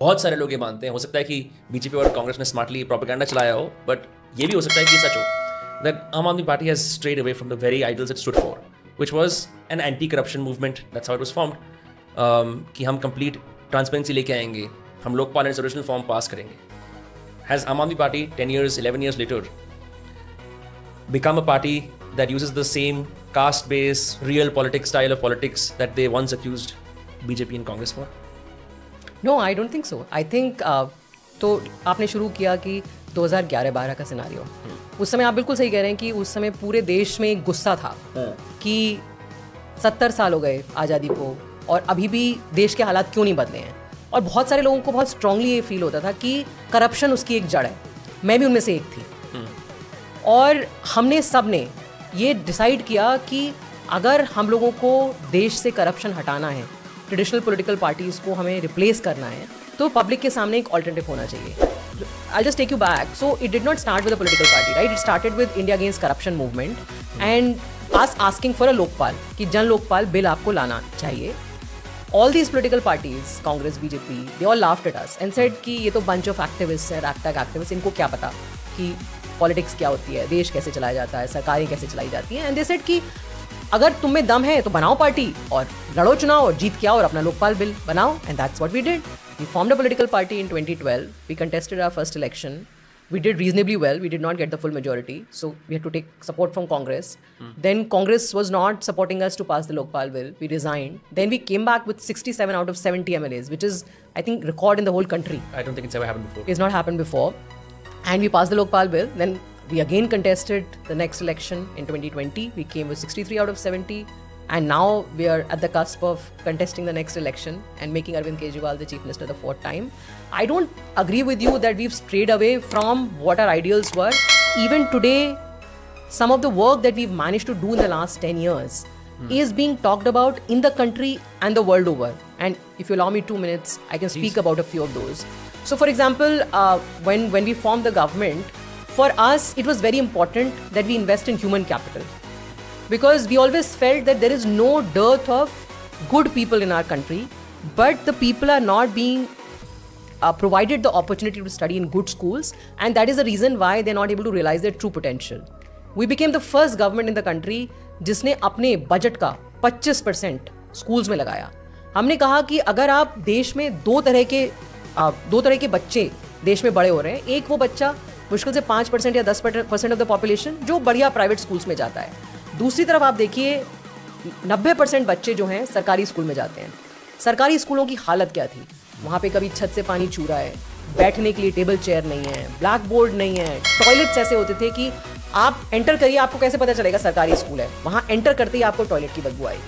बहुत सारे लोग ये मानते हैं, हो सकता है कि बीजेपी और कांग्रेस ने स्मार्टली प्रोपेगेंडा चलाया हो, बट ये भी हो सकता है कि सच हो दैट आम आदमी party has strayed away from the very idols it stood for, which was an anti corruption movement. That's how it was formed, कि हम कंप्लीट ट्रांसपेरेंसी लेके आएंगे, हम लोकपाल एंड ओरिजिनल फॉर्म पास करेंगे. हैज आम आदमी party 10 years, 11 years later become a party that uses the same caste-based, real politics style of politics that they once accused BJP and Congress for? No, I don't think so. I think तो आपने शुरू किया कि 2011-12 का scenario. उस समय आप बिल्कुल सही कह रहे हैं कि उस समय पूरे देश में एक गुस्सा था कि 70 साल हो गए आज़ादी को और अभी भी देश के हालात क्यों नहीं बदले हैं. और बहुत सारे लोगों को बहुत स्ट्रांगली ये फील होता था कि करप्शन उसकी एक जड़ है. मैं भी उनमें से एक थी. और हमने सब ने ये डिसाइड किया कि अगर हम लोगों को देश से करप्शन हटाना है, ट्रेडिशनल पॉलिटिकल पार्टीज़ को हमें रिप्लेस करना है, तो पब्लिक के सामने एक ऑल्टरनेटिव होना चाहिए. I'll just take you back. So it did not start with a political party, right? It started with India Against Corruption movement and us asking for a lokpal, कि जन लोकपाल बिल आपको लाना चाहिए. All these political parties, Congress, BJP, they all laughed at us and said कि ये तो bunch of activists है, ragtag activists, इनको क्या पता कि पॉलिटिक्स क्या होती है, देश कैसे चलाया जाता है, सरकारें कैसे चलाई जाती हैं. एंड दे सेड कि अगर तुम में दम है तो बनाओ पार्टी और लड़ो चुनाव और जीत के आओ और अपना लोकपाल बिल बनाओ. And that's what we did. We formed a political party in 2012. We contested our first election. We did reasonably well. We did not get the full majority, so we had to take support from Congress. Then Congress was not supporting us to pass the Lokpal bill. We resigned. Then we came back with 67 out of 70 MLAs, which is, I think, record in the whole country. I don't think it's ever happened before. It's not happened before. And we passed the Lokpal bill. Then we again contested the next election in 2020. We came with 63 out of 70. And now we are at the cusp of contesting the next election and making Arvind Kejriwal the Chief Minister the 4th time. I don't agree with you that we've strayed away from what our ideals were. Even today, some of the work that we've managed to do in the last 10 years is being talked about in the country and the world over. And if you allow me 2 minutes, I can speak about a few of those. So for example, when we formed the government, for us, it was very important that we invest in human capital. Because we always felt that there is no dearth of good people in our country, but the people are not being provided the opportunity to study in good schools, and that is the reason why they're not able to realize their true potential. We became the first government in the country जिसने अपने budget का 25% schools में लगाया. हमने कहा कि अगर आप देश में दो तरह के बच्चे देश में बड़े हो रहे हैं, एक वो बच्चा मुश्किल से 5% या 10% ऑफ द पॉपुलेशन जो बढ़िया प्राइवेट स्कूल्स में जाता है. दूसरी तरफ आप देखिए 90% बच्चे जो हैं सरकारी स्कूल में जाते हैं. सरकारी स्कूलों की हालत क्या थी? वहाँ पे कभी छत से पानी छू रहा है, बैठने के लिए टेबल चेयर नहीं है, ब्लैक बोर्ड नहीं है, टॉयलेट्स ऐसे होते थे कि आप एंटर करिए, आपको कैसे पता चलेगा सरकारी स्कूल है? वहाँ एंटर करते ही आपको टॉयलेट की बदबू आएगी.